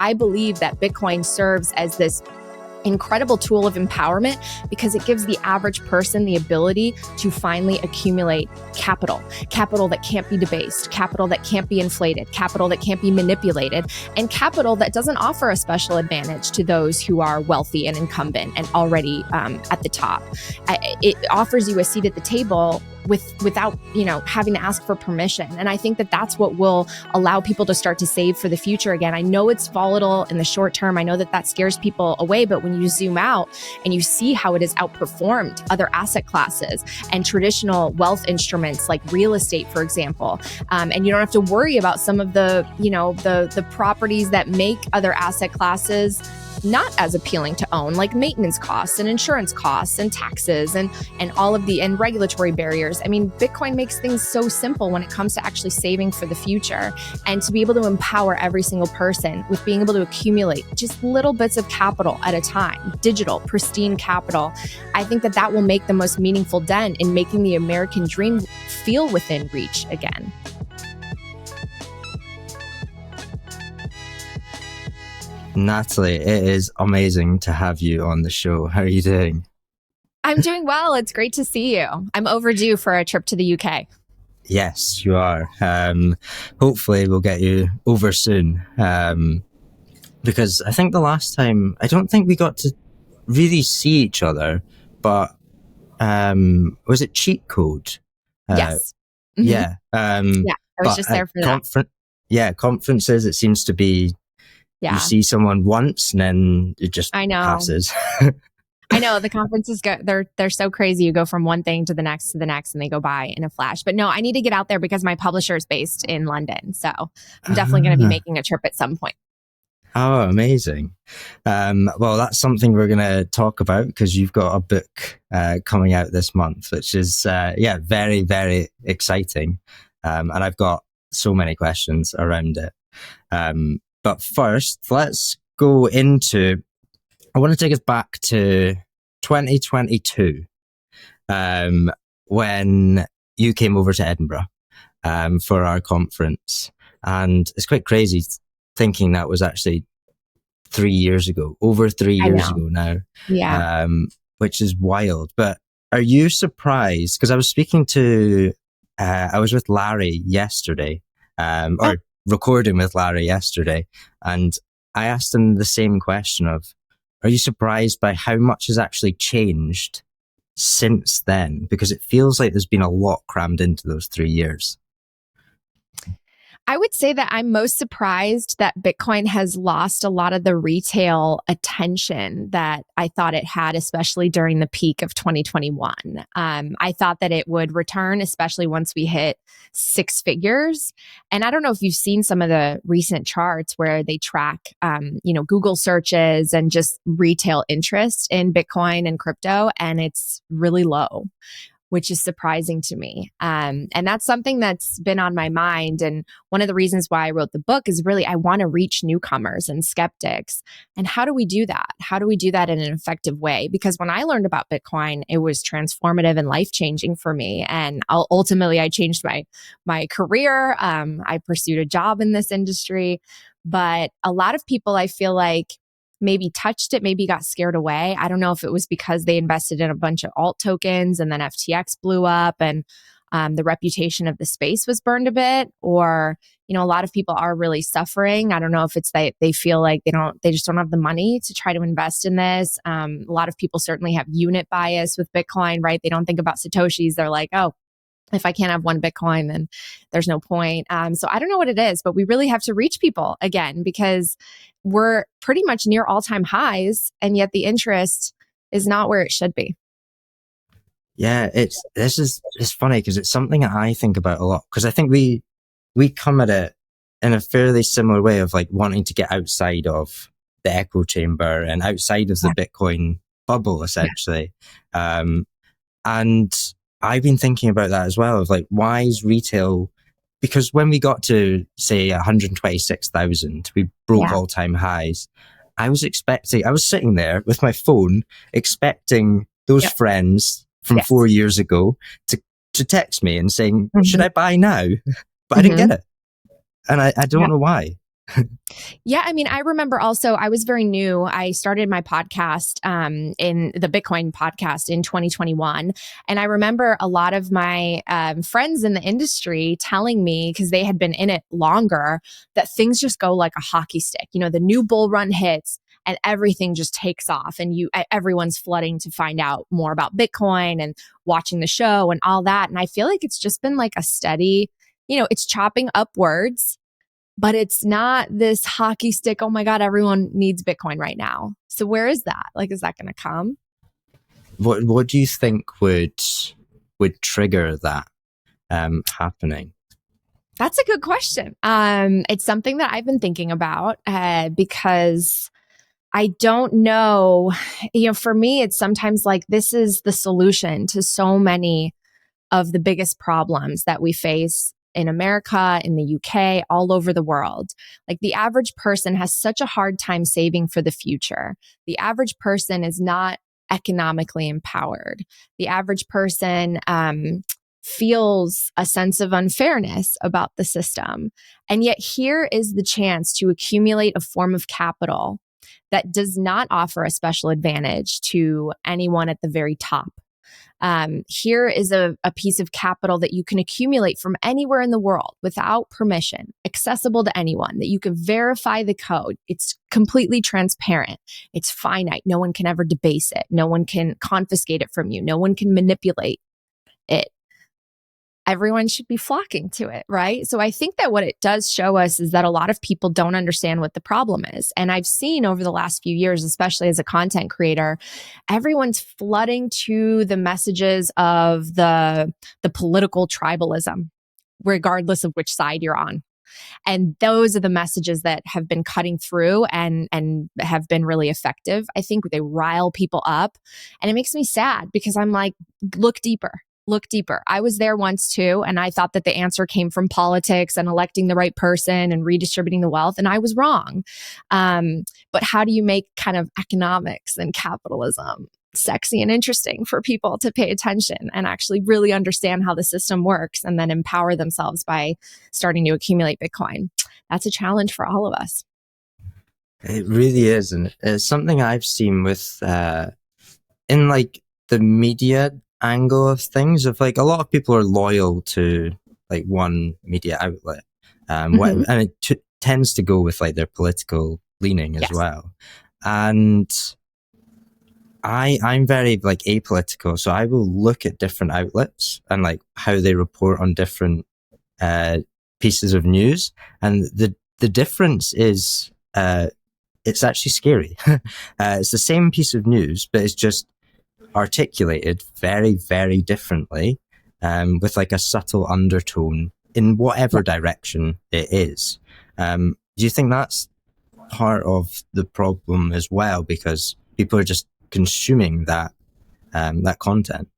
I believe that Bitcoin serves as this incredible tool of empowerment because it gives the average person the ability to finally accumulate capital that can't be debased, capital that can't be inflated, capital that can't be manipulated, and capital that doesn't offer a special advantage to those who are wealthy and incumbent and already at the top. It offers you a seat at the table without, having to ask for permission. And I think that that's what will allow people to start to save for the future again. I know it's volatile in the short term. I know that scares people away, but when you zoom out and you see how it has outperformed other asset classes and traditional wealth instruments like real estate, for example, and you don't have to worry about some of the properties that make other asset classes not as appealing to own, like maintenance costs and insurance costs and taxes and all of and regulatory barriers. I mean, Bitcoin makes things so simple when it comes to actually saving for the future, and to be able to empower every single person with being able to accumulate just little bits of capital at a time, digital, pristine capital. I think that will make the most meaningful dent in making the American dream feel within reach again. Natalie, it is amazing to have you on the show. How are you doing? I'm doing well. It's great to see you. I'm overdue for a trip to the UK. Yes, you are. Hopefully we'll get you over soon. Because I think the last time, I don't think we got to really see each other, but was it Cheat Code? Yes. Mm-hmm. Yeah. I was just there for that. Conferences, it seems to be, you see someone once and then it just passes. I know the conferences they're so crazy. You go from one thing to the next and they go by in a flash. But no, I need to get out there because my publisher is based in London. So I'm definitely going to be making a trip at some point. Oh, amazing. Well, that's something we're going to talk about because you've got a book coming out this month, which is, very, very exciting. And I've got so many questions around it. But first, let's go into, I want to take us back to 2022, when you came over to Edinburgh for our conference. And it's quite crazy thinking that was actually 3 years ago, over 3 years ago now. Yeah. Which is wild. But are you surprised? Because I was speaking to, I was with Larry yesterday, or recording with Larry yesterday, and I asked him the same question of, are you surprised by how much has actually changed since then? Because it feels like there's been a lot crammed into those 3 years. I would say that I'm most surprised that Bitcoin has lost a lot of the retail attention that I thought it had, especially during the peak of 2021. I thought that it would return, especially once we hit six figures. And I don't know if you've seen some of the recent charts where they track, Google searches and just retail interest in Bitcoin and crypto, and it's really low, which is surprising to me. And that's something that's been on my mind. And one of the reasons why I wrote the book is really, I want to reach newcomers and skeptics. And how do we do that? How do we do that in an effective way? Because when I learned about Bitcoin, it was transformative and life-changing for me. And ultimately, I changed my career. I pursued a job in this industry. But a lot of people, I feel like, maybe touched it, maybe got scared away. I don't know if it was because they invested in a bunch of alt tokens and then FTX blew up and the reputation of the space was burned a bit, or, a lot of people are really suffering. I don't know if it's that they feel like they just don't have the money to try to invest in this. A lot of people certainly have unit bias with Bitcoin, right? They don't think about Satoshis. They're like, oh, if I can't have one Bitcoin, then there's no point. So I don't know what it is, but we really have to reach people again because we're pretty much near all-time highs, and yet the interest is not where it should be. Yeah, it's funny because it's something that I think about a lot, because I think we come at it in a fairly similar way of like wanting to get outside of the echo chamber and outside of the Bitcoin bubble, essentially. And I've been thinking about that as well, of like, why is retail? Because when we got to, say, 126,000, we broke all-time highs. I was sitting there with my phone, expecting those friends from 4 years ago to text me and saying, should I buy now? But I didn't get it. And I don't know why. Yeah, I mean, I remember also I was very new. I started my podcast in the Bitcoin podcast in 2021. And I remember a lot of my friends in the industry telling me, because they had been in it longer, that things just go like a hockey stick. You know, the new bull run hits and everything just takes off, and everyone's flooding to find out more about Bitcoin and watching the show and all that. And I feel like it's just been like a steady, it's chopping upwards, but it's not this hockey stick. Oh my God, everyone needs Bitcoin right now. So where is that? Like, is that going to come? What do you think would trigger that happening? That's a good question. It's something that I've been thinking about because I don't know. For me, it's sometimes like this is the solution to so many of the biggest problems that we face in America, in the UK, all over the world. Like the average person has such a hard time saving for the future. The average person is not economically empowered. The average person feels a sense of unfairness about the system. And yet here is the chance to accumulate a form of capital that does not offer a special advantage to anyone at the very top. Here is a piece of capital that you can accumulate from anywhere in the world without permission, accessible to anyone, that you can verify the code. It's completely transparent. It's finite. No one can ever debase it. No one can confiscate it from you. No one can manipulate it. Everyone should be flocking to it, right? So I think that what it does show us is that a lot of people don't understand what the problem is. And I've seen over the last few years, especially as a content creator, everyone's flooding to the messages of the political tribalism, regardless of which side you're on. And those are the messages that have been cutting through and have been really effective. I think they rile people up, and it makes me sad because I'm like, look deeper. Look deeper. I was there once too, and I thought that the answer came from politics and electing the right person and redistributing the wealth, and I was wrong. But how do you make kind of economics and capitalism sexy and interesting for people to pay attention and actually really understand how the system works and then empower themselves by starting to accumulate Bitcoin? That's a challenge for all of us. It really is, and it's something I've seen with in like the media angle of things, of like a lot of people are loyal to like one media outlet, and it tends to go with like their political leaning as well. And I'm very like apolitical, so I will look at different outlets and like how they report on different pieces of news, and the difference is it's actually scary. It's the same piece of news, but it's just articulated very, very differently, with like a subtle undertone in whatever direction it is. Do you think that's part of the problem as well, because people are just consuming that content?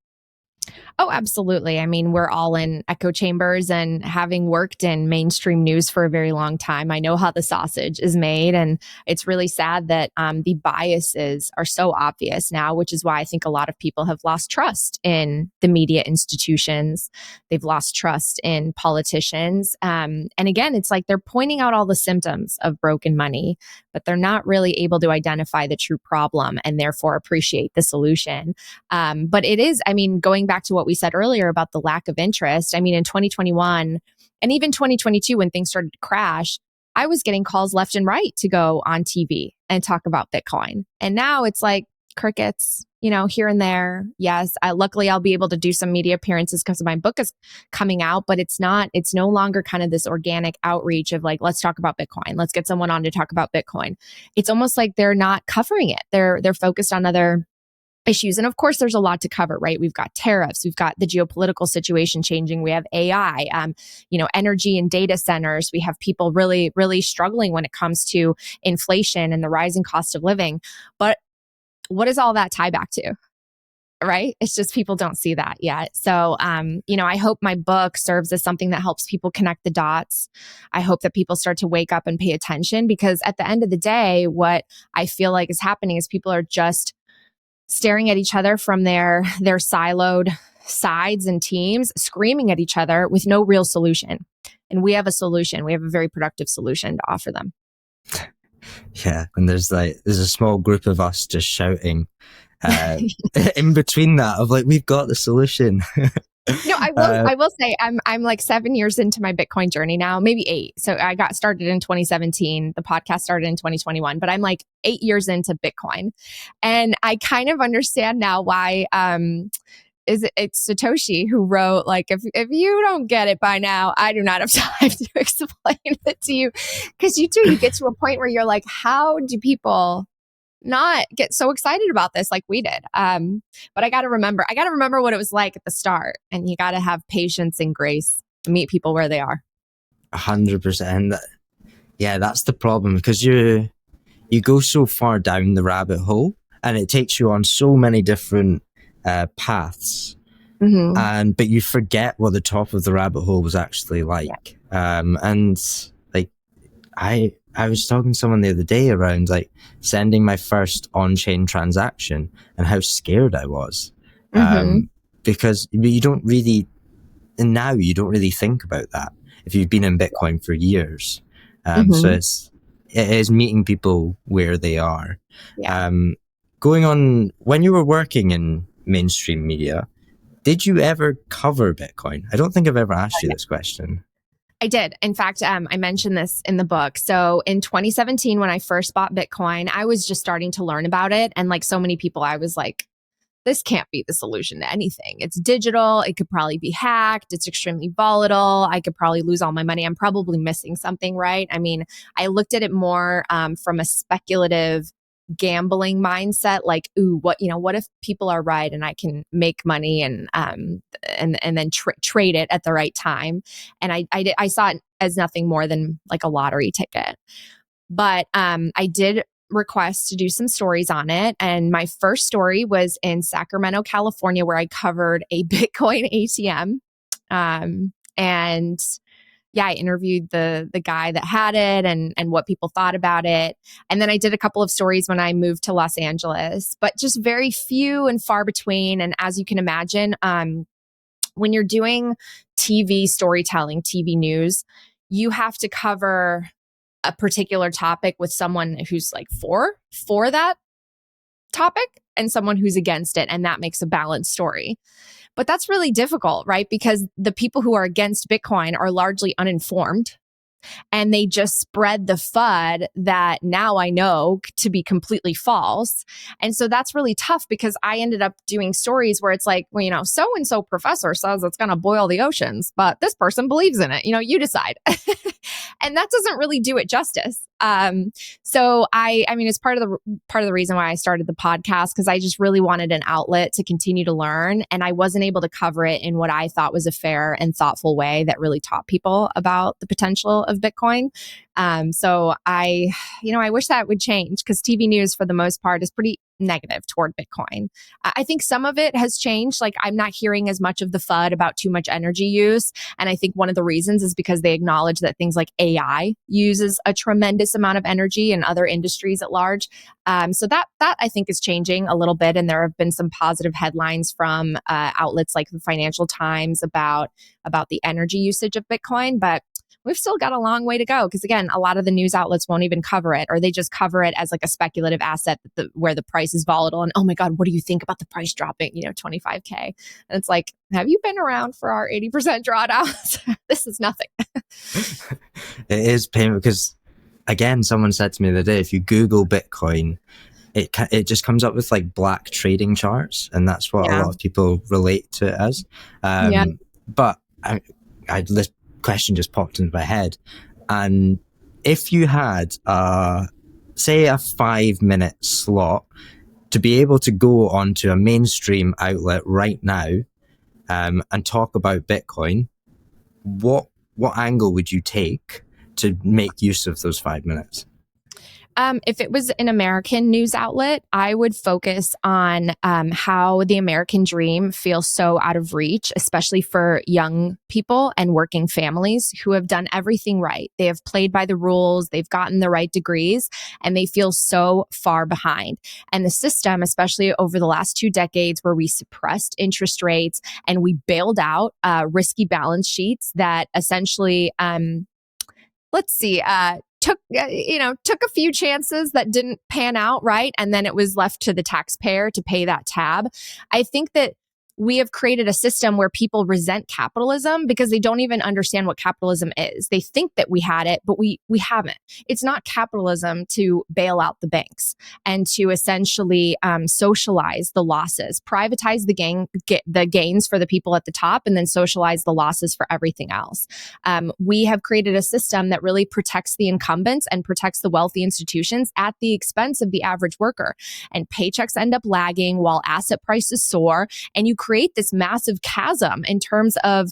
Oh, absolutely. I mean, we're all in echo chambers, and having worked in mainstream news for a very long time, I know how the sausage is made. And it's really sad that the biases are so obvious now, which is why I think a lot of people have lost trust in the media institutions. They've lost trust in politicians. And again, it's like they're pointing out all the symptoms of broken money, but they're not really able to identify the true problem and therefore appreciate the solution. But it is, I mean, going back to what we said earlier about the lack of interest. I mean, in 2021 and even 2022, when things started to crash, I was getting calls left and right to go on TV and talk about Bitcoin. And now it's like crickets, here and there. Yes, luckily I'll be able to do some media appearances because my book is coming out, but it's no longer kind of this organic outreach of like, let's talk about Bitcoin. Let's get someone on to talk about Bitcoin. It's almost like they're not covering it. They're focused on other issues. And of course, there's a lot to cover, right? We've got tariffs, we've got the geopolitical situation changing, we have AI, energy and data centers. We have people really, really struggling when it comes to inflation and the rising cost of living. But what does all that tie back to? Right? It's just people don't see that yet. So, I hope my book serves as something that helps people connect the dots. I hope that people start to wake up and pay attention, because at the end of the day, what I feel like is happening is people are just staring at each other from their siloed sides and teams, screaming at each other with no real solution. And we have a solution. We have a very productive solution to offer them. Yeah, and there's a small group of us just shouting in between that of like, we've got the solution. No, I will say I'm like 7 years into my Bitcoin journey now, maybe 8. So I got started in 2017. The podcast started in 2021, but I'm like 8 years into Bitcoin. And I kind of understand now why it's Satoshi who wrote, like, if you don't get it by now, I do not have time to explain it to you. Because you get to a point where you're like, how do people not get so excited about this like we did? But I got to remember what it was like at the start, and you got to have patience and grace to meet people where they are. 100%. Yeah, that's the problem, because you go so far down the rabbit hole, and it takes you on so many different paths, but you forget what the top of the rabbit hole was actually like. Yeah. And like, I was talking to someone the other day around like sending my first on-chain transaction and how scared I was. Because you don't really, and now you don't really think about that if you've been in Bitcoin for years. So it is meeting people where they are. Yeah. Going on, when you were working in mainstream media, did you ever cover Bitcoin? I don't think I've ever asked you this question. I did. In fact, I mentioned this in the book. So in 2017, when I first bought Bitcoin, I was just starting to learn about it. And like so many people, I was like, this can't be the solution to anything. It's digital. It could probably be hacked. It's extremely volatile. I could probably lose all my money. I'm probably missing something, right? I mean, I looked at it more from a speculative gambling mindset, like, ooh, what if people are right and I can make money and then trade it at the right time. And I saw it as nothing more than like a lottery ticket. But I did request to do some stories on it. And my first story was in Sacramento, California, where I covered a Bitcoin ATM. And yeah, I interviewed the guy that had it and what people thought about it. And then I did a couple of stories when I moved to Los Angeles, but just very few and far between. And as you can imagine, when you're doing TV storytelling, TV news, you have to cover a particular topic with someone who's like for that topic and someone who's against it. And that makes a balanced story. But that's really difficult, right? Because the people who are against Bitcoin are largely uninformed, and they just spread the FUD that now I know to be completely false. And so that's really tough, because I ended up doing stories where it's like, well, so-and-so professor says it's going to boil the oceans, but this person believes in it. You decide. And that doesn't really do it justice. So I mean, it's part of the reason why I started the podcast, because I just really wanted an outlet to continue to learn. And I wasn't able to cover it in what I thought was a fair and thoughtful way that really taught people about the potential of Bitcoin. So I wish that would change, because TV news for the most part is pretty negative toward Bitcoin. I think some of it has changed. Like, I'm not hearing as much of the FUD about too much energy use. And I think one of the reasons is because they acknowledge that things like AI uses a tremendous amount of energy in other industries at large. So that I think is changing a little bit. And there have been some positive headlines from outlets like the Financial Times about the energy usage of Bitcoin. But we've still got a long way to go, because again, a lot of the news outlets won't even cover it, or they just cover it as like a speculative asset where the price is volatile. And oh my God, what do you think about the price dropping, 25K? And it's like, have you been around for our 80% drawdowns? This is nothing. It is painful, because again, someone said to me the other day, if you Google Bitcoin, it just comes up with like black trading charts, and that's what a lot of people relate to it as. But this question just popped into my head, and if you had say a 5-minute slot to be able to go onto a mainstream outlet right now and talk about Bitcoin, what angle would you take to make use of those 5 minutes? If it was an American news outlet, I would focus on how the American dream feels so out of reach, especially for young people and working families who have done everything right. They have played by the rules, they've gotten the right degrees, and they feel so far behind. And the system, especially over the last 2 decades, where we suppressed interest rates and we bailed out risky balance sheets that essentially took a few chances that didn't pan out, right? And then it was left to the taxpayer to pay that tab. I think that we have created a system where people resent capitalism because they don't even understand what capitalism is. They think that we had it, but we haven't. It's not capitalism to bail out the banks and to essentially socialize the losses, privatize the gains for the people at the top, and then socialize the losses for everything else. We have created a system that really protects the incumbents and protects the wealthy institutions at the expense of the average worker. And paychecks end up lagging while asset prices soar, and you create this massive chasm in terms of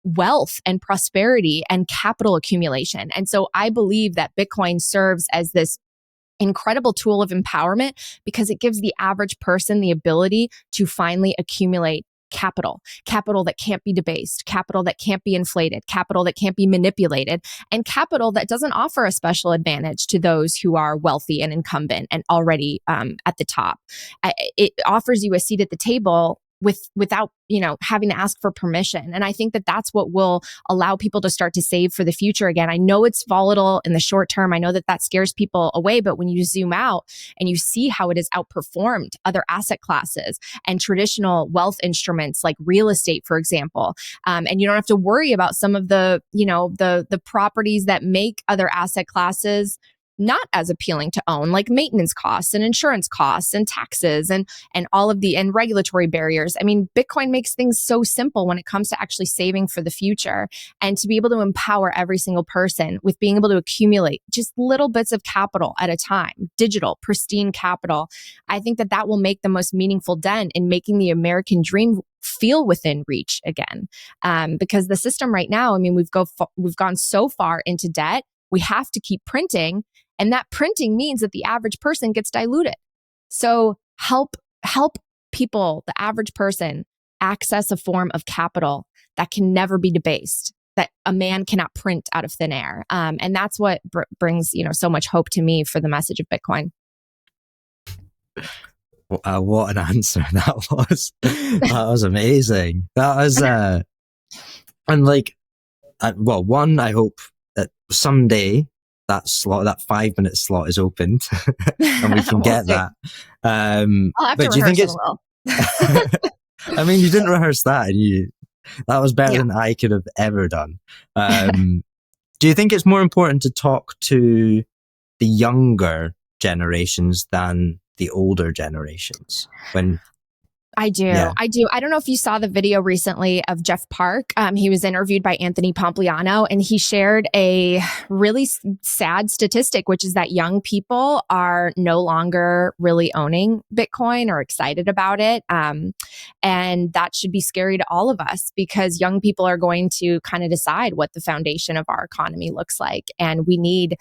wealth and prosperity and capital accumulation. And so I believe that Bitcoin serves as this incredible tool of empowerment because it gives the average person the ability to finally accumulate capital that can't be debased, capital that can't be inflated, capital that can't be manipulated, and capital that doesn't offer a special advantage to those who are wealthy and incumbent and already at the top. It offers you a seat at the table without having to ask for permission. And I think that that's what will allow people to start to save for the future again. I know it's volatile in the short term. I know that scares people away, but when you zoom out and you see how it has outperformed other asset classes and traditional wealth instruments like real estate, for example, and you don't have to worry about some of the properties that make other asset classes not as appealing to own, like maintenance costs and insurance costs and taxes and all of and regulatory barriers. I mean, Bitcoin makes things so simple when it comes to actually saving for the future, and to be able to empower every single person with being able to accumulate just little bits of capital at a time, digital, pristine capital. I think that will make the most meaningful dent in making the American dream feel within reach again. Because the system right now, I mean, we've gone so far into debt. We have to keep printing. And that printing means that the average person gets diluted. So help people, the average person, access a form of capital that can never be debased, that a man cannot print out of thin air. And that's what brings so much hope to me for the message of Bitcoin. What an answer that was. That was amazing. That was, and like, one, I hope that someday that 5-minute slot is opened and we can get that. I'll have but to rehearse it a little. I mean, you didn't rehearse that. That was better than I could have ever done. Do you think it's more important to talk to the younger generations than the older generations? I do. Yeah. I do. I don't know if you saw the video recently of Jeff Park. He was interviewed by Anthony Pompliano, and he shared a really sad statistic, which is that young people are no longer really owning Bitcoin or excited about it. And that should be scary to all of us, because young people are going to kind of decide what the foundation of our economy looks like. And we need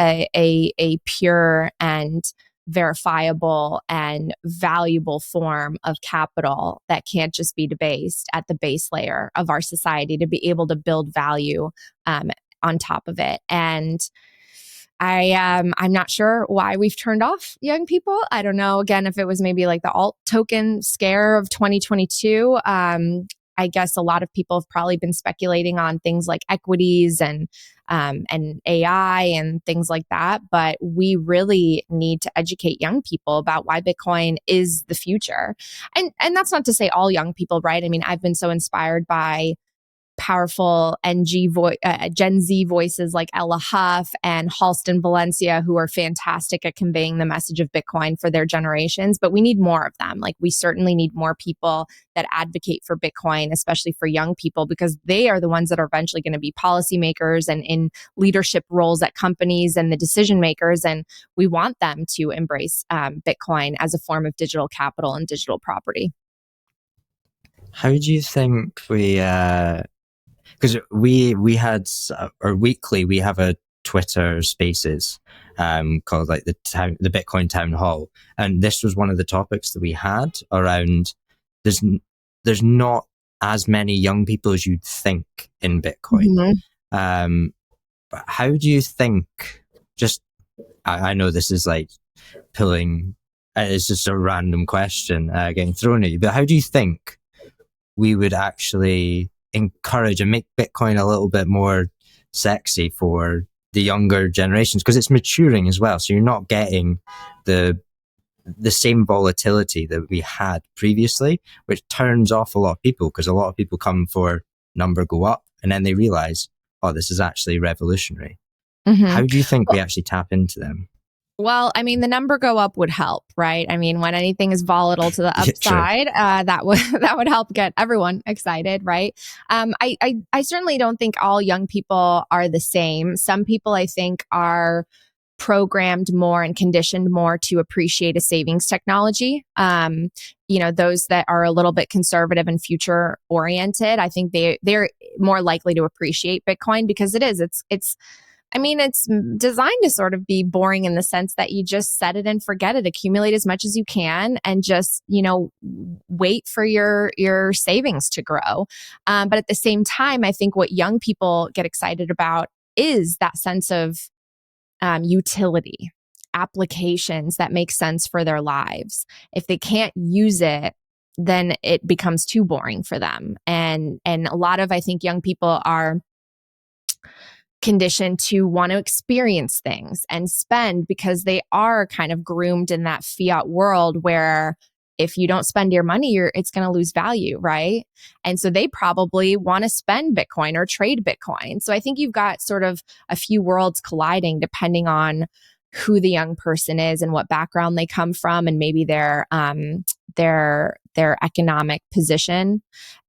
a pure and verifiable and valuable form of capital that can't just be debased at the base layer of our society to be able to build value on top of it. And I'm not sure why we've turned off young people. I don't know, again, if it was maybe like the alt token scare of 2022. I guess a lot of people have probably been speculating on things like equities and AI and things like that. But we really need to educate young people about why Bitcoin is the future. And that's not to say all young people, right? I mean, I've been so inspired by powerful Gen Z voices like Ella Huff and Halston Valencia, who are fantastic at conveying the message of Bitcoin for their generations. But we need more of them. Like, we certainly need more people that advocate for Bitcoin, especially for young people, because they are the ones that are eventually going to be policymakers and in leadership roles at companies and the decision makers. And we want them to embrace Bitcoin as a form of digital capital and digital property. How do you think because we had, or weekly, we have a Twitter Spaces called like the Bitcoin Town Hall, and this was one of the topics that we had around. There's not as many young people as you'd think in Bitcoin. Mm-hmm. But how do you think? Just I know this is like pulling. It's just a random question getting thrown at you, but how do you think we would actually encourage and make Bitcoin a little bit more sexy for the younger generations because it's maturing as well. So you're not getting the same volatility that we had previously, which turns off a lot of people because a lot of people come for number go up and then they realize, oh, this is actually revolutionary. How do you think we actually tap into them? Well, I mean, the number go up would help, right? I mean, when anything is volatile to the upside, that would help get everyone excited, right? I certainly don't think all young people are the same. Some people, I think, are programmed more and conditioned more to appreciate a savings technology. Those that are a little bit conservative and future oriented, I think they're more likely to appreciate Bitcoin because it's designed to sort of be boring in the sense that you just set it and forget it, accumulate as much as you can, and just, wait for your savings to grow. But at the same time, I think what young people get excited about is that sense of utility, applications that make sense for their lives. If they can't use it, then it becomes too boring for them. And a lot of, I think, young people are conditioned to want to experience things and spend because they are kind of groomed in that fiat world where if you don't spend your money, it's going to lose value, right? And so they probably want to spend Bitcoin or trade Bitcoin. So I think you've got sort of a few worlds colliding depending on who the young person is and what background they come from and maybe their economic position.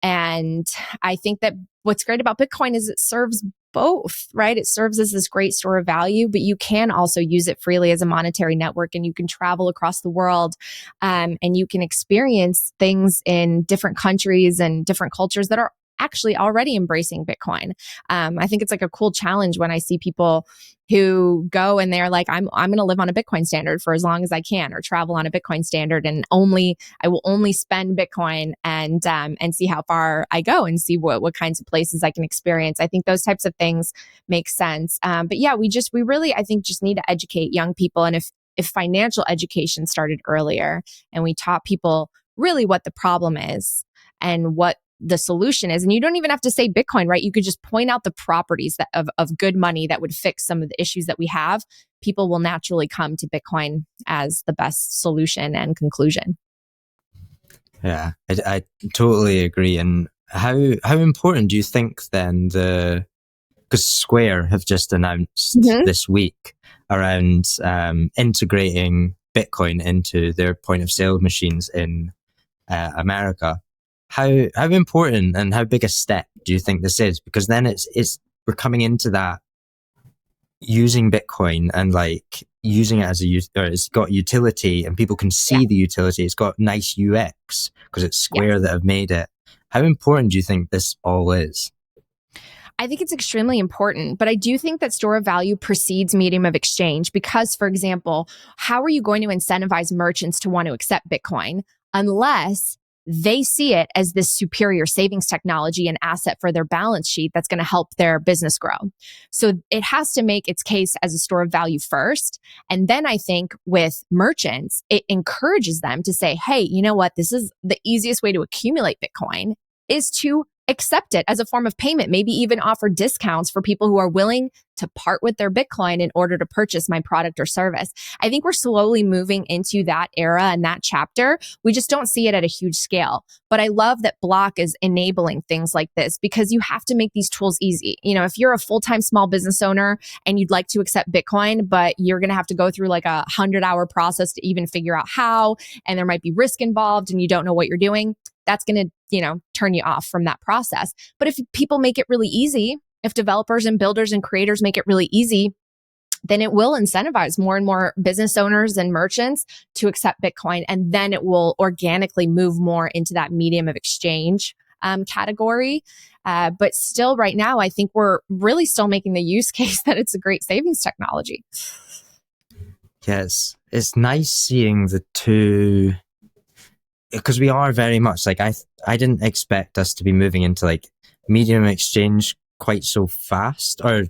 And I think that what's great about Bitcoin is it serves both, right? It serves as this great store of value, but you can also use it freely as a monetary network and you can travel across the world and you can experience things in different countries and different cultures that are actually already embracing Bitcoin. I think it's like a cool challenge when I see people who go and they're like, I'm going to live on a Bitcoin standard for as long as I can, or travel on a Bitcoin standard, and I will only spend Bitcoin and see how far I go and see what kinds of places I can experience. I think those types of things make sense. But yeah, we really, I think, just need to educate young people. And if financial education started earlier and we taught people really what the problem is and what the solution is. And you don't even have to say Bitcoin, right? You could just point out the properties of good money that would fix some of the issues that we have. People will naturally come to Bitcoin as the best solution and conclusion. Yeah, I totally agree. And how important do you think then because Square have just announced this week around integrating Bitcoin into their point of sale machines in America. How important and how big a step do you think this is? Because then we're coming into that using Bitcoin and like using it as it's got utility and people can see the utility. It's got nice UX because it's Square that have made it. How important do you think this all is? I think it's extremely important, but I do think that store of value precedes medium of exchange because, for example, how are you going to incentivize merchants to want to accept Bitcoin unless they see it as this superior savings technology and asset for their balance sheet that's going to help their business grow? So it has to make its case as a store of value first. And then I think with merchants, it encourages them to say, hey, you know what? This is the easiest way to accumulate Bitcoin is to accept it as a form of payment, maybe even offer discounts for people who are willing to part with their Bitcoin in order to purchase my product or service. I think we're slowly moving into that era and that chapter. We just don't see it at a huge scale. But I love that Block is enabling things like this because you have to make these tools easy. You know, if you're a full-time small business owner and you'd like to accept Bitcoin, but you're going to have to go through like a 100-hour process to even figure out how, and there might be risk involved and you don't know what you're doing, that's going to, turn you off from that process. But if people make it really easy, if developers and builders and creators make it really easy, then it will incentivize more and more business owners and merchants to accept Bitcoin. And then it will organically move more into that medium of exchange category. But still right now, I think we're really still making the use case that it's a great savings technology. Yes, it's nice seeing the two, because we are very much like, I didn't expect us to be moving into like medium exchange quite so fast, or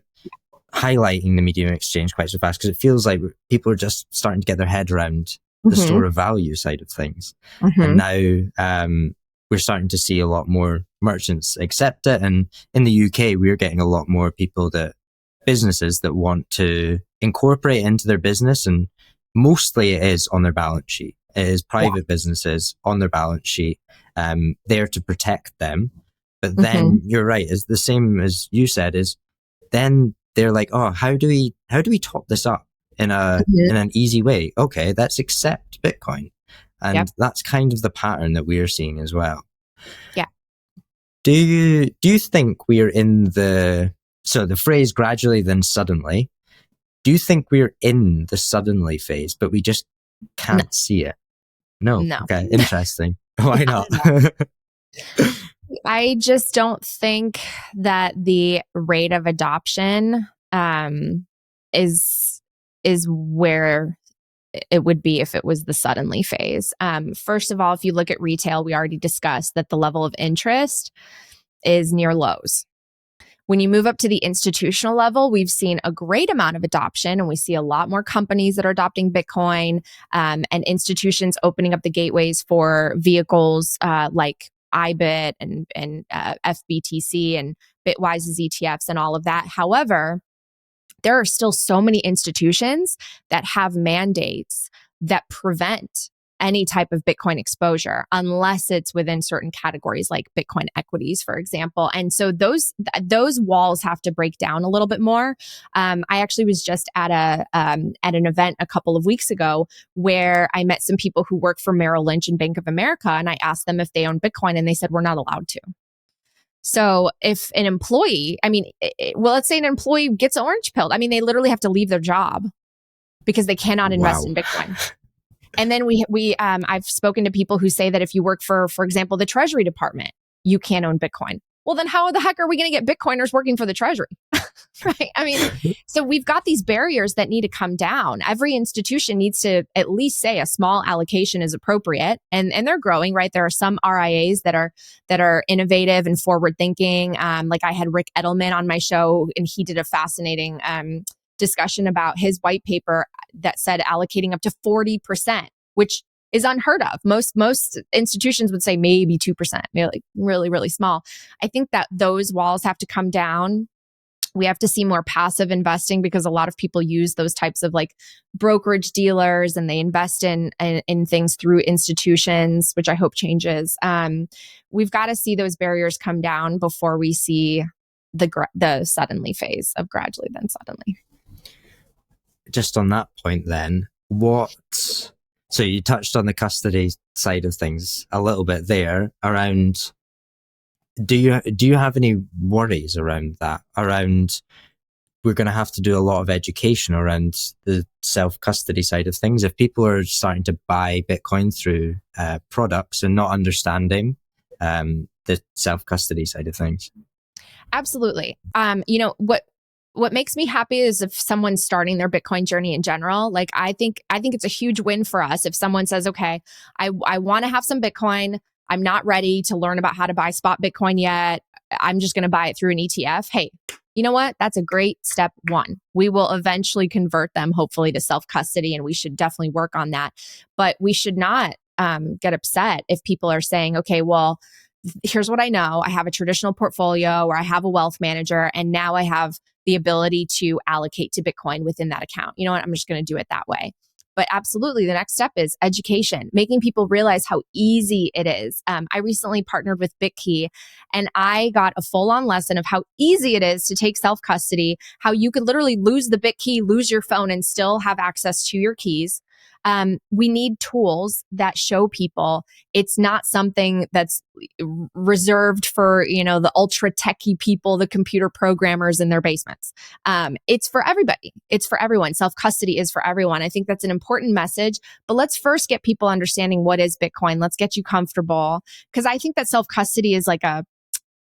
highlighting the medium exchange quite so fast, because it feels like people are just starting to get their head around the store of value side of things. And now we're starting to see a lot more merchants accept it. And in the UK, we're getting a lot more people that businesses that want to incorporate into their business, and mostly it is on their balance sheet. It is private businesses on their balance sheet, there to protect them. But then you're right, it's the same as you said, is then they're like, oh, how do we top this up in an easy way? Okay, let's accept Bitcoin. And that's kind of the pattern that we're seeing as well. Yeah. Do you think we're in the phrase gradually then suddenly, do you think we're in the suddenly phase, but we just can't see it? No. Okay, interesting. Why not? I just don't think that the rate of adoption is where it would be if it was the suddenly phase. First of all, if you look at retail, we already discussed that the level of interest is near lows. When you move up to the institutional level, we've seen a great amount of adoption, and we see a lot more companies that are adopting Bitcoin, and institutions opening up the gateways for vehicles like IBIT and FBTC and Bitwise's ETFs and all of that. However, there are still so many institutions that have mandates that prevent any type of Bitcoin exposure unless it's within certain categories like Bitcoin equities, for example. And so those walls have to break down a little bit more. I actually was just at an event a couple of weeks ago where I met some people who work for Merrill Lynch and Bank of America, and I asked them if they own Bitcoin, and they said, we're not allowed to. So if an employee, let's say an employee gets orange pilled, they literally have to leave their job because they cannot invest in Bitcoin. And then I've spoken to people who say that if you work for example, the Treasury Department, you can't own Bitcoin. Well, then how the heck are we going to get Bitcoiners working for the Treasury? Right? So we've got these barriers that need to come down. Every institution needs to at least say a small allocation is appropriate, and they're growing, right? There are some RIAs that are innovative and forward thinking. Like I had Rick Edelman on my show, and he did a fascinating discussion about his white paper that said allocating up to 40%, which is unheard of. Most institutions would say maybe 2%, like really, really small. I think that those walls have to come down. We have to see more passive investing because a lot of people use those types of like brokerage dealers, and they invest in things through institutions, which I hope changes. We've got to see those barriers come down before we see the suddenly phase of gradually then suddenly. Just on that point then, so you touched on the custody side of things a little bit there around, do you have any worries around that? Around, we're going to have to do a lot of education around the self-custody side of things. If people are starting to buy Bitcoin through products and not understanding the self-custody side of things. Absolutely. What makes me happy is if someone's starting their Bitcoin journey in general. Like I think it's a huge win for us if someone says, okay, I want to have some Bitcoin. I'm not ready to learn about how to buy spot Bitcoin yet. I'm just going to buy it through an ETF. Hey, you know what? That's a great step one. We will eventually convert them, hopefully, to self-custody, and we should definitely work on that. But we should not get upset if people are saying, okay, well, here's what I know. I have a traditional portfolio, or I have a wealth manager, and now I have the ability to allocate to Bitcoin within that account. You know what? I'm just going to do it that way. But absolutely, the next step is education, making people realize how easy it is. I recently partnered with BitKey, and I got a full-on lesson of how easy it is to take self-custody, how you could literally lose the BitKey, lose your phone, and still have access to your keys. We need tools that show people it's not something that's reserved for, the ultra techie people, the computer programmers in their basements. It's for everybody. It's for everyone. Self-custody is for everyone. I think that's an important message, but let's first get people understanding what is Bitcoin. Let's get you comfortable, because I think that self-custody is like a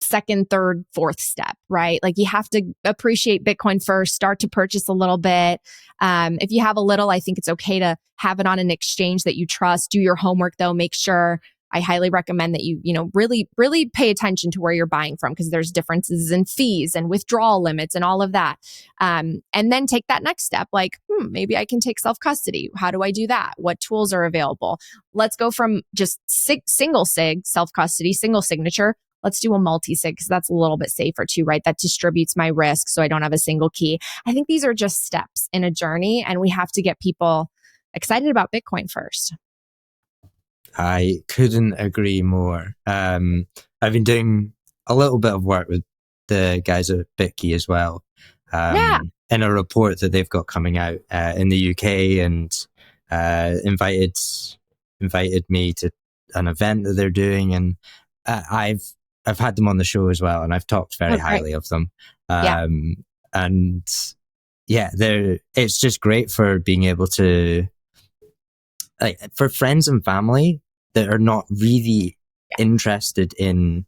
second, third, fourth step, right? Like you have to appreciate Bitcoin first, start to purchase a little bit. If you have a little, I think it's okay to have it on an exchange that you trust. Do your homework though. Make sure, I highly recommend that you really, really pay attention to where you're buying from, because there's differences in fees and withdrawal limits and all of that. And then take that next step, like, maybe I can take self-custody. How do I do that? What tools are available? Let's go from just single sig self-custody, single signature. let's do a multi-sig because that's a little bit safer too, right? That distributes my risk so I don't have a single key. I think these are just steps in a journey, and we have to get people excited about Bitcoin first. I couldn't agree more. I've been doing a little bit of work with the guys at BitKey as well, Yeah. in a report that they've got coming out in the UK, and invited me to an event that they're doing, and I've had them on the show as well, and I've talked very highly of them. Yeah. And yeah, it's just great for being able to, like, for friends and family that are not really interested in,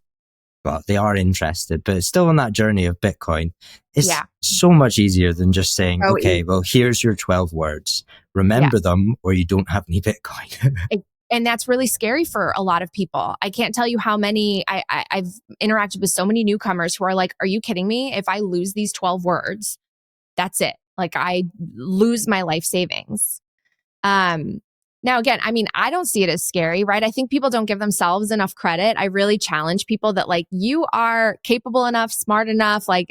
well, they are interested, but it's still on that journey of Bitcoin. It's so much easier than just saying, okay, well, here's your 12 words. Remember them or you don't have any Bitcoin. And that's really scary for a lot of people. I can't tell you how many, I've interacted with so many newcomers who are like, are you kidding me? If I lose these 12 words, that's it. Like, I lose my life savings. Now, again, I mean, I don't see it as scary, right? I think people don't give themselves enough credit. I really challenge people that, like, you are capable enough, smart enough, like,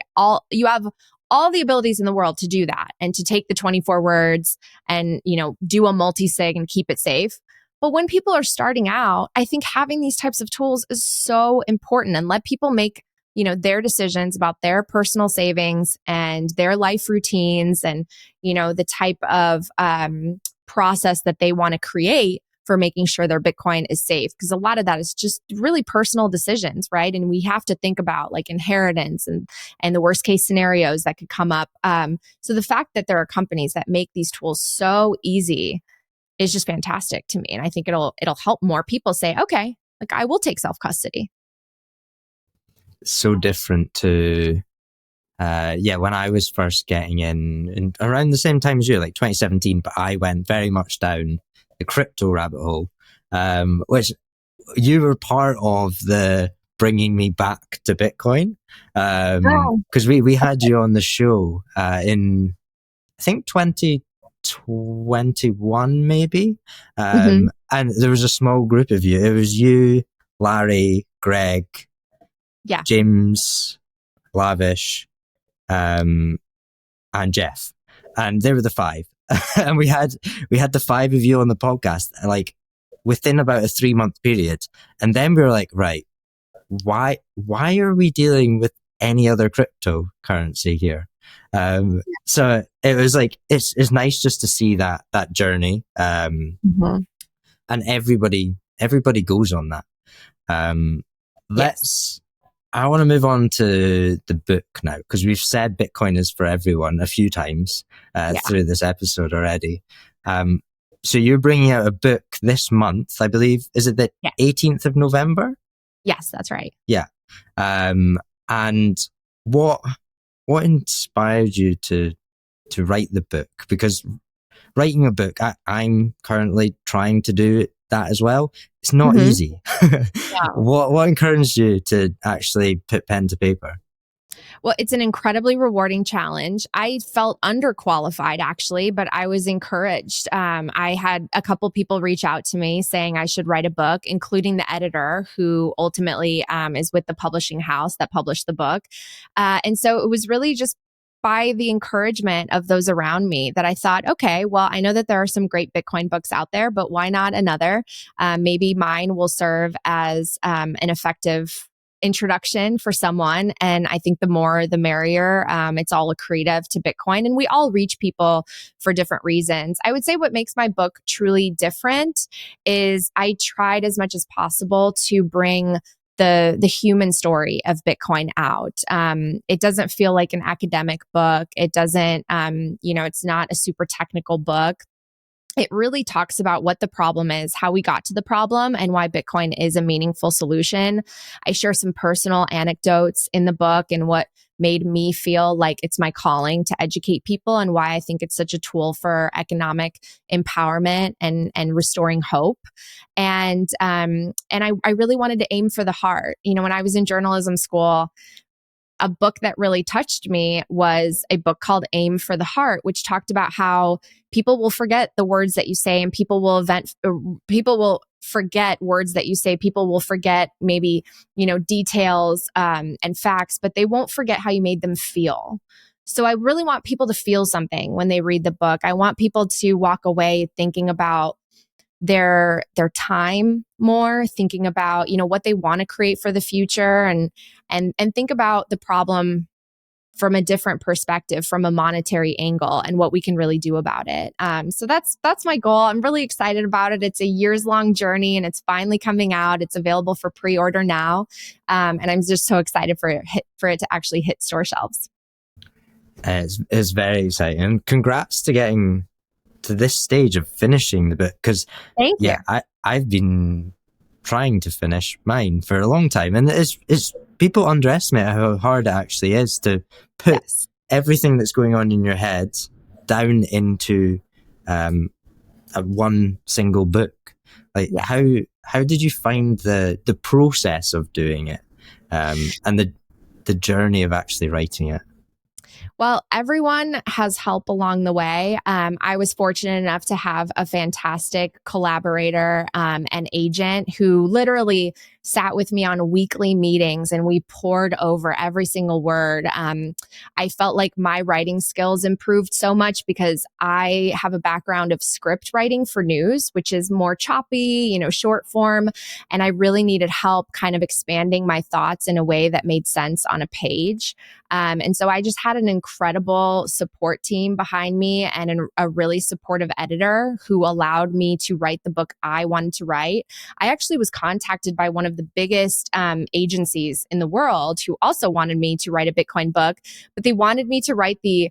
you have all the abilities in the world to do that and to take the 24 words and, do a multi-sig and keep it safe. But when people are starting out, I think having these types of tools is so important, and let people make, their decisions about their personal savings and their life routines and, the type of, process that they want to create for making sure their Bitcoin is safe. Because a lot of that is just really personal decisions, right? And we have to think about, like, inheritance and the worst case scenarios that could come up. So the fact that there are companies that make these tools so easy is just fantastic to me. And I think it'll help more people say, okay, like, I will take self-custody. So different to when I was first getting in around the same time as you, like 2017, but I went very much down the crypto rabbit hole, which you were part of the bringing me back to Bitcoin. Because we had you on the show in, I think, 2021 maybe. And there was a small group of you. It was you, Larry, Greg, James, Lavish, and Jeff, and they were the five. And we had the five of you on the podcast, like, within about a 3-month period. And then we were like, right, why are we dealing with any other cryptocurrency here? So it was like, it's nice just to see that journey. And everybody goes on that. I want to move on to the book now, because we've said Bitcoin is for everyone a few times through this episode already. So you're bringing out a book this month, I believe. Is it the 18th of November? Yes, that's right. Yeah. And what inspired you to write the book? Because writing a book, I'm currently trying to do that as well. It's not easy. What encouraged you to actually put pen to paper? Well, it's an incredibly rewarding challenge. I felt underqualified, actually, but I was encouraged. I had a couple people reach out to me saying I should write a book, including the editor, who ultimately is with the publishing house that published the book. And so it was really just by the encouragement of those around me that I thought, okay, well, I know that there are some great Bitcoin books out there, but why not another? Maybe mine will serve as an effective introduction for someone. And I think the more, the merrier. It's all accretive to Bitcoin, and we all reach people for different reasons. I would say what makes my book truly different is I tried as much as possible to bring the human story of Bitcoin out. It doesn't feel like an academic book. It doesn't, it's not a super technical book. It really talks about what the problem is, how we got to the problem, and why Bitcoin is a meaningful solution. I share some personal anecdotes in the book and what made me feel like it's my calling to educate people, and why I think it's such a tool for economic empowerment and restoring hope. And I really wanted to aim for the heart. When I was in journalism school, a book that really touched me was a book called Aim for the Heart, which talked about how people will forget the words that you say, and people will forget words that you say. People will forget maybe, details and facts, but they won't forget how you made them feel. So I really want people to feel something when they read the book. I want people to walk away thinking about their time more, thinking about, what they want to create for the future, and think about the problem from a different perspective, from a monetary angle, and what we can really do about it. So that's my goal. I'm really excited about it. It's a years-long journey, and it's finally coming out. It's available for pre-order now, and I'm just so excited for it to actually hit store shelves. It's very exciting. Congrats to getting to this stage of finishing the book, because Thank you. I've been trying to finish mine for a long time, and it's people underestimate how hard it actually is to put everything that's going on in your head down into one single book. Like how did you find the process of doing it, and the journey of actually writing it? Well, everyone has help along the way. I was fortunate enough to have a fantastic collaborator and agent who literally sat with me on weekly meetings, and we poured over every single word. I felt like my writing skills improved so much because I have a background of script writing for news, which is more choppy, short form. And I really needed help kind of expanding my thoughts in a way that made sense on a page. And so I just had an incredible support team behind me and a really supportive editor who allowed me to write the book I wanted to write. I actually was contacted by one of the biggest agencies in the world who also wanted me to write a Bitcoin book, but they wanted me to write the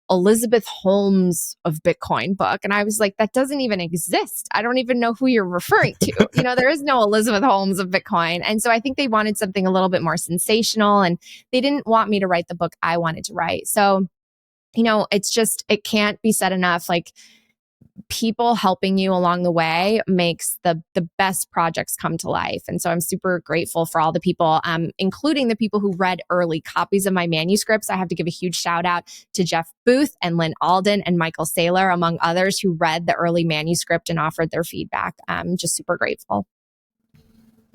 Elizabeth Holmes of Bitcoin book. And I was like, that doesn't even exist. I don't even know who you're referring to. There is no Elizabeth Holmes of Bitcoin. And so I think they wanted something a little bit more sensational, and they didn't want me to write the book I wanted to write. So, it's just, it can't be said enough. Like, people helping you along the way makes the best projects come to life. And so I'm super grateful for all the people, including the people who read early copies of my manuscripts. I have to give a huge shout out to Jeff Booth and Lynn Alden and Michael Saylor, among others, who read the early manuscript and offered their feedback. I'm just super grateful.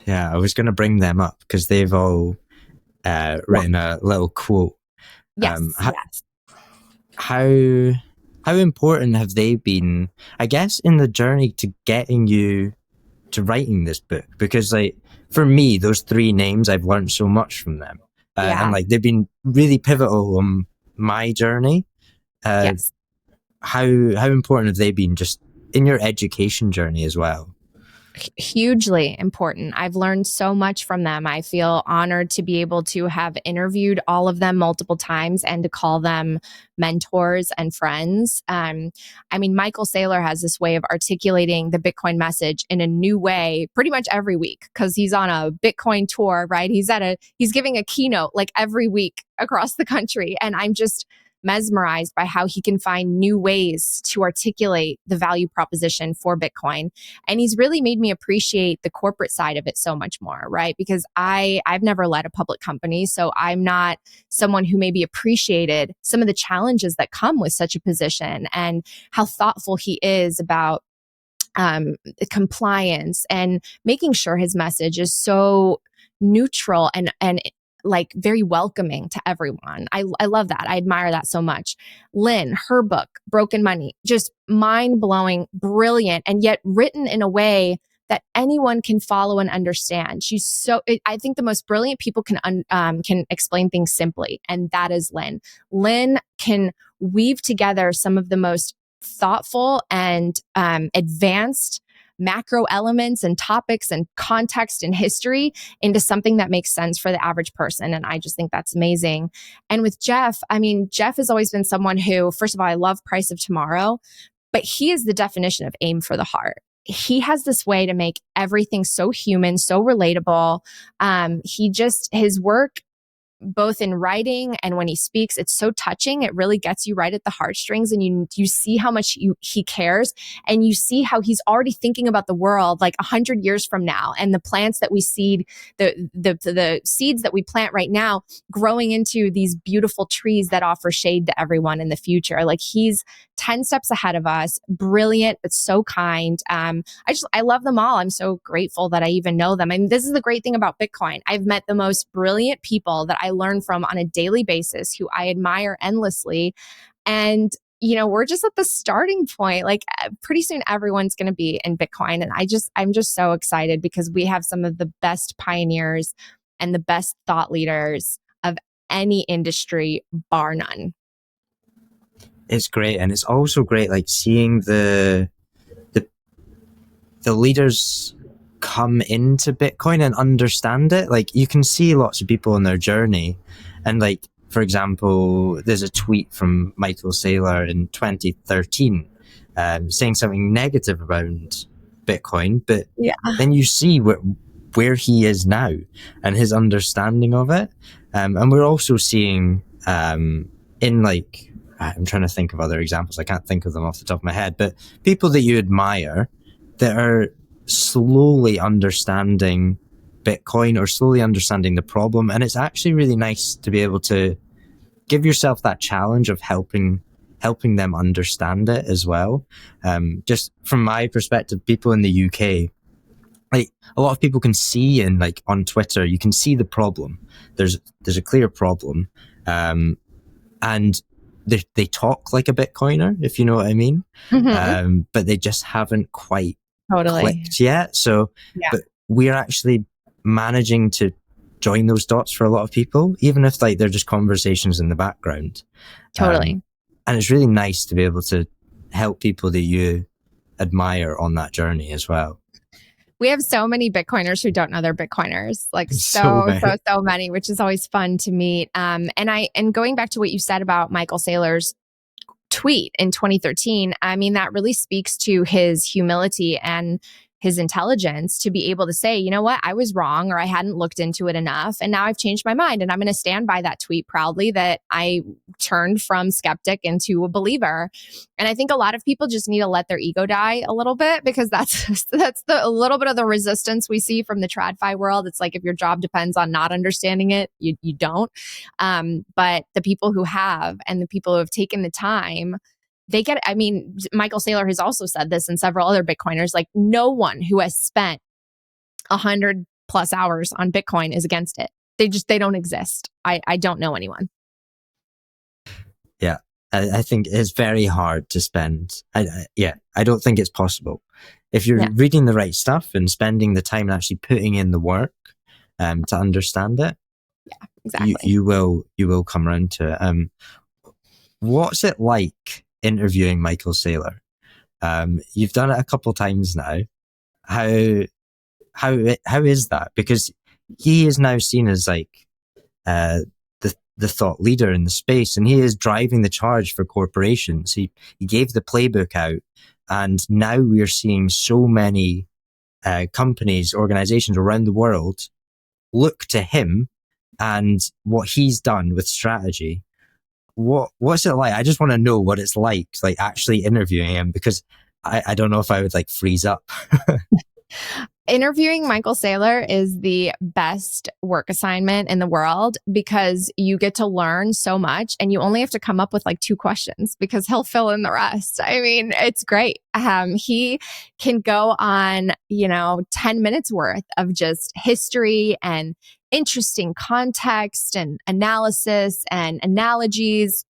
Yeah, I was going to bring them up because they've all written a little quote. Yes. How important have they been, I guess, in the journey to getting you to writing this book? Because, like, for me, those three names, I've learned so much from them. And, like, they've been really pivotal on my journey. Yes. How important have they been just in your education journey as well? Hugely important. I've learned so much from them. I feel honored to be able to have interviewed all of them multiple times and to call them mentors and friends. Michael Saylor has this way of articulating the Bitcoin message in a new way pretty much every week because he's on a Bitcoin tour, right? He's giving a keynote like every week across the country. And I'm just mesmerized by how he can find new ways to articulate the value proposition for Bitcoin. And he's really made me appreciate the corporate side of it so much more, right? Because I've never led a public company, so I'm not someone who maybe appreciated some of the challenges that come with such a position and how thoughtful he is about compliance and making sure his message is so neutral and like very welcoming to everyone. I love that. I admire that so much. Lynn, her book, Broken Money, just mind-blowing, brilliant, and yet written in a way that anyone can follow and understand. I think the most brilliant people can explain things simply, and that is Lynn. Lynn can weave together some of the most thoughtful and advanced macro elements and topics and context and history into something that makes sense for the average person. And I just think that's amazing. And with Jeff, Jeff has always been someone who, first of all, I love Price of Tomorrow, but he is the definition of aim for the heart. He has this way to make everything so human, so relatable. His work, both in writing and when he speaks, it's so touching. It really gets you right at the heartstrings, and you see how much he cares, and you see how he's already thinking about the world like 100 years from now, and the plants that we seed, the seeds that we plant right now, growing into these beautiful trees that offer shade to everyone in the future. Like, he's 10 steps ahead of us, brilliant, but so kind. I love them all. I'm so grateful that I even know them. And this is the great thing about Bitcoin. I've met the most brilliant people that I learn from on a daily basis who I admire endlessly. And we're just at the starting point. Like pretty soon everyone's going to be in Bitcoin. And I'm just so excited because we have some of the best pioneers and the best thought leaders of any industry, bar none. It's great. And it's also great, like seeing the leaders come into Bitcoin and understand it. Like you can see lots of people on their journey, and like, for example, there's a tweet from Michael Saylor in 2013 saying something negative about Bitcoin, but then you see where he is now and his understanding of it. And we're also seeing in like, I'm trying to think of other examples. I can't think of them off the top of my head, but people that you admire that are slowly understanding Bitcoin or slowly understanding the problem. And it's actually really nice to be able to give yourself that challenge of helping them understand it as well. Just from my perspective, people in the UK, like a lot of people can see, and like on Twitter, you can see the problem. There's a clear problem. And they talk like a Bitcoiner, if you know what I mean. Mm-hmm. But they just haven't quite clicked yet. So, but we're actually managing to join those dots for a lot of people, even if like they're just conversations in the background. Totally. And it's really nice to be able to help people that you admire on that journey as well. We have so many Bitcoiners who don't know they're Bitcoiners, like so many, which is always fun to meet. And going back to what you said about Michael Saylor's tweet in 2013, I mean, that really speaks to his humility and his intelligence to be able to say, you know what, I was wrong, or I hadn't looked into it enough. And now I've changed my mind. And I'm going to stand by that tweet proudly that I turned from skeptic into a believer. And I think a lot of people just need to let their ego die a little bit, because that's a little bit of the resistance we see from the TradFi world. It's like, if your job depends on not understanding it, you don't. But the people who have, and the people who have taken the time, they get, I mean, Michael Saylor has also said this, and several other Bitcoiners, like no one who has spent 100+ hours on Bitcoin is against it. They don't exist. I don't know anyone. Yeah. I think it's very hard to spend. I don't think it's possible. If you're reading the right stuff and spending the time and actually putting in the work to understand it, exactly. You will come around to it. What's it like interviewing Michael Saylor? You've done it a couple times now. How is that? Because he is now seen as like the thought leader in the space, and he is driving the charge for corporations. He gave the playbook out, and now we're seeing so many companies, organizations around the world look to him and what he's done with strategy. What's it like? I just want to know what it's like actually interviewing him, because I don't know if I would like freeze up. Interviewing Michael Saylor is the best work assignment in the world, because you get to learn so much, and you only have to come up with like 2 questions because he'll fill in the rest. I mean, it's great. He can go on, 10 minutes worth of just history and interesting context and analysis and analogies.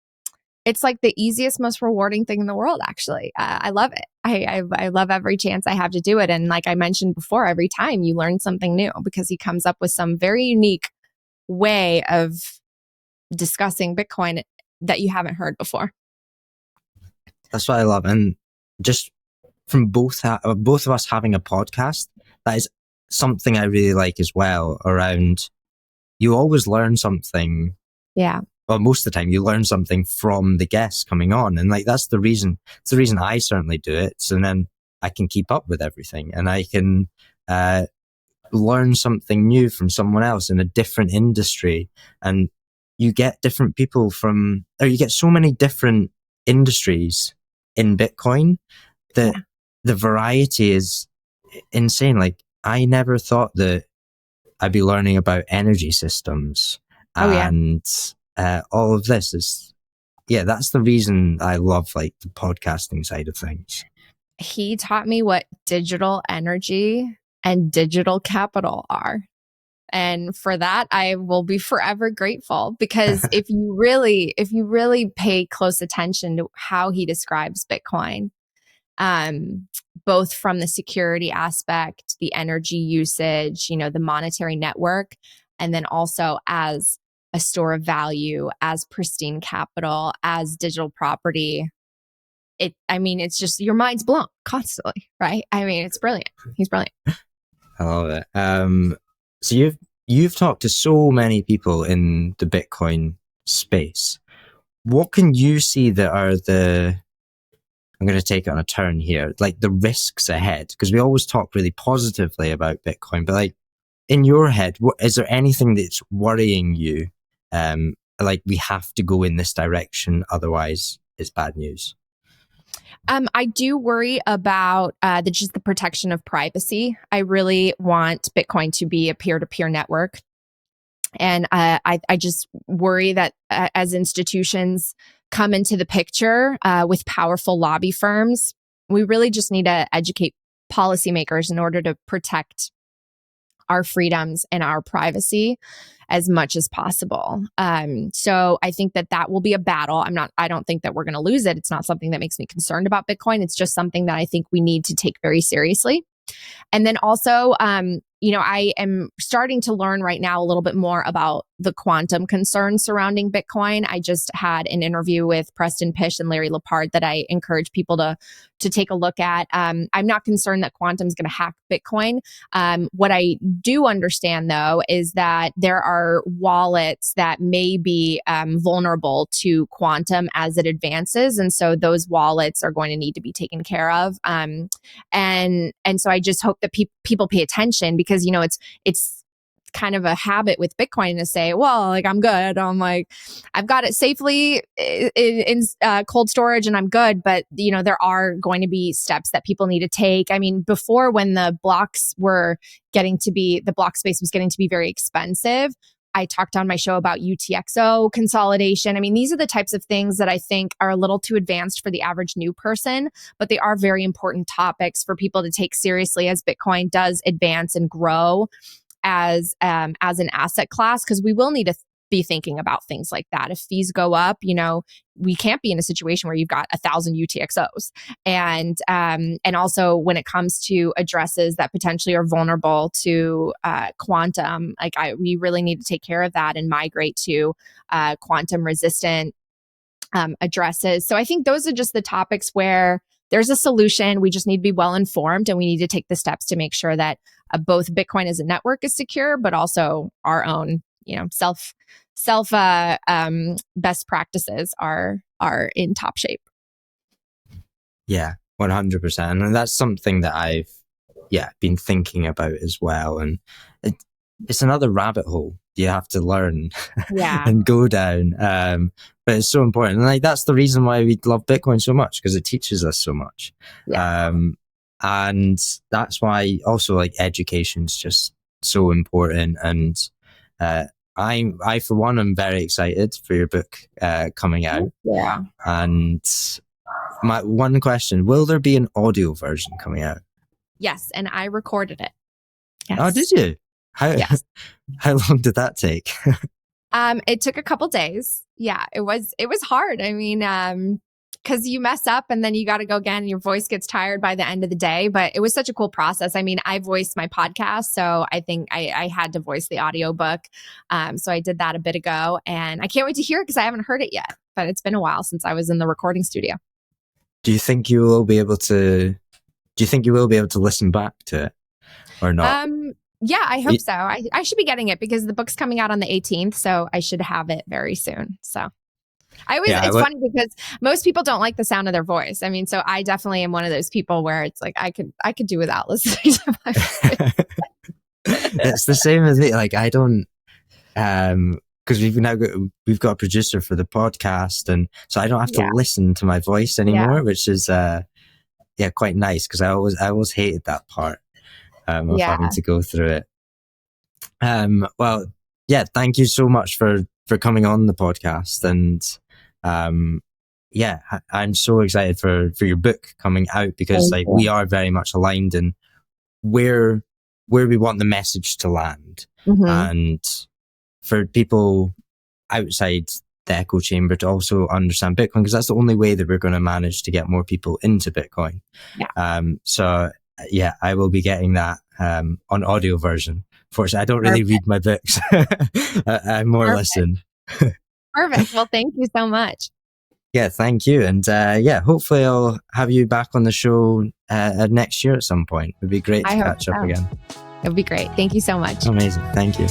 It's like the easiest, most rewarding thing in the world, actually. I love it. I love every chance I have to do it. And like I mentioned before, every time you learn something new, because he comes up with some very unique way of discussing Bitcoin that you haven't heard before. That's what I love. And just from both of us having a podcast, that is something I really like as well, around you always learn something. Yeah. Well, most of the time you learn something from the guests coming on. And like, that's the reason. It's the reason I certainly do it. So then I can keep up with everything, and I can learn something new from someone else in a different industry. And you get different people you get so many different industries in Bitcoin that the variety is insane. Like, I never thought that I'd be learning about energy systems and all of this. yeah, that's the reason I love like the podcasting side of things. He taught me what digital energy and digital capital are. And for that, I will be forever grateful, because if you really pay close attention to how he describes Bitcoin, both from the security aspect, the energy usage, the monetary network, and then also as a store of value, as pristine capital, as digital property. It's just your mind's blown constantly, right? It's brilliant. He's brilliant. I love it. So you've talked to so many people in the Bitcoin space. What can you see that are I'm going to take it on a turn here, like the risks ahead? Because we always talk really positively about Bitcoin, but like in your head, is there anything that's worrying you? Like we have to go in this direction, otherwise it's bad news. I do worry about just the protection of privacy. I really want Bitcoin to be a peer-to-peer network. And I just worry that as institutions come into the picture with powerful lobby firms, we really just need to educate policymakers in order to protect our freedoms and our privacy as much as possible. So I think that will be a battle. I don't think that we're going to lose it. It's not something that makes me concerned about Bitcoin. It's just something that I think we need to take very seriously. And then also, I am starting to learn right now a little bit more about the quantum concerns surrounding Bitcoin. I just had an interview with Preston Pish and Larry Lepard that I encourage people to take a look at. I'm not concerned that quantum is going to hack Bitcoin. What I do understand, though, is that there are wallets that may be vulnerable to quantum as it advances. And so those wallets are going to need to be taken care of. And so I just hope that people pay attention, because, it's kind of a habit with Bitcoin to say, well, like, I'm good. I'm like, I've got it safely in cold storage and I'm good. But, there are going to be steps that people need to take. Before, when the block space was getting to be very expensive, I talked on my show about UTXO consolidation. These are the types of things that I think are a little too advanced for the average new person, but they are very important topics for people to take seriously as Bitcoin does advance and grow as an asset class, because we will need to be thinking about things like that. If fees go up, we can't be in a situation where you've got 1,000 UTXOs. And also when it comes to addresses that potentially are vulnerable to quantum, we really need to take care of that and migrate to quantum resistant addresses. So I think those are just the topics where there's a solution. We just need to be well informed, and we need to take the steps to make sure that both Bitcoin as a network is secure, but also our own, self best practices are in top shape. Yeah, 100%. And that's something that I've been thinking about as well. And it's another rabbit hole you have to learn and go down. But it's so important. And that's the reason why we love Bitcoin so much, because it teaches us so much. Yeah. And that's why also education's just so important. And I for one, am very excited for your book coming out. Yeah. And my one question, will there be an audio version coming out? Yes, and I recorded it. Yes. Oh, did you? How long did that take? It took a couple days. Yeah, it was hard. Because you mess up and then you got to go again and your voice gets tired by the end of the day. But it was such a cool process. I voiced my podcast, so I think I had to voice the audiobook. So I did that a bit ago, and I can't wait to hear it because I haven't heard it yet. But it's been a while since I was in the recording studio. Do you think you will be able to listen back to it or not? Yeah, I hope so. I should be getting it because the book's coming out on the 18th, so I should have it very soon. So it's funny because most people don't like the sound of their voice. So I definitely am one of those people where it's like I could do without listening to my voice. It's the same as me. I don't because we've got a producer for the podcast, and so I don't have to listen to my voice anymore, which is quite nice, because I always hated that part of having to go through it. Well, thank you so much for coming on the podcast, and Yeah, I'm so excited for your book coming out, because like we are very much aligned in where we want the message to land. And for people outside the echo chamber to also understand Bitcoin, because that's the only way that we're going to manage to get more people into Bitcoin. So yeah, I will be getting that on audio version. Fortunately, I don't really read my books. I more listen. Perfect. Well, thank you so much. Yeah, thank you. And yeah, hopefully I'll have you back on the show next year at some point. It'd be great to catch up again. It would be great. Thank you so much. Amazing. Thank you.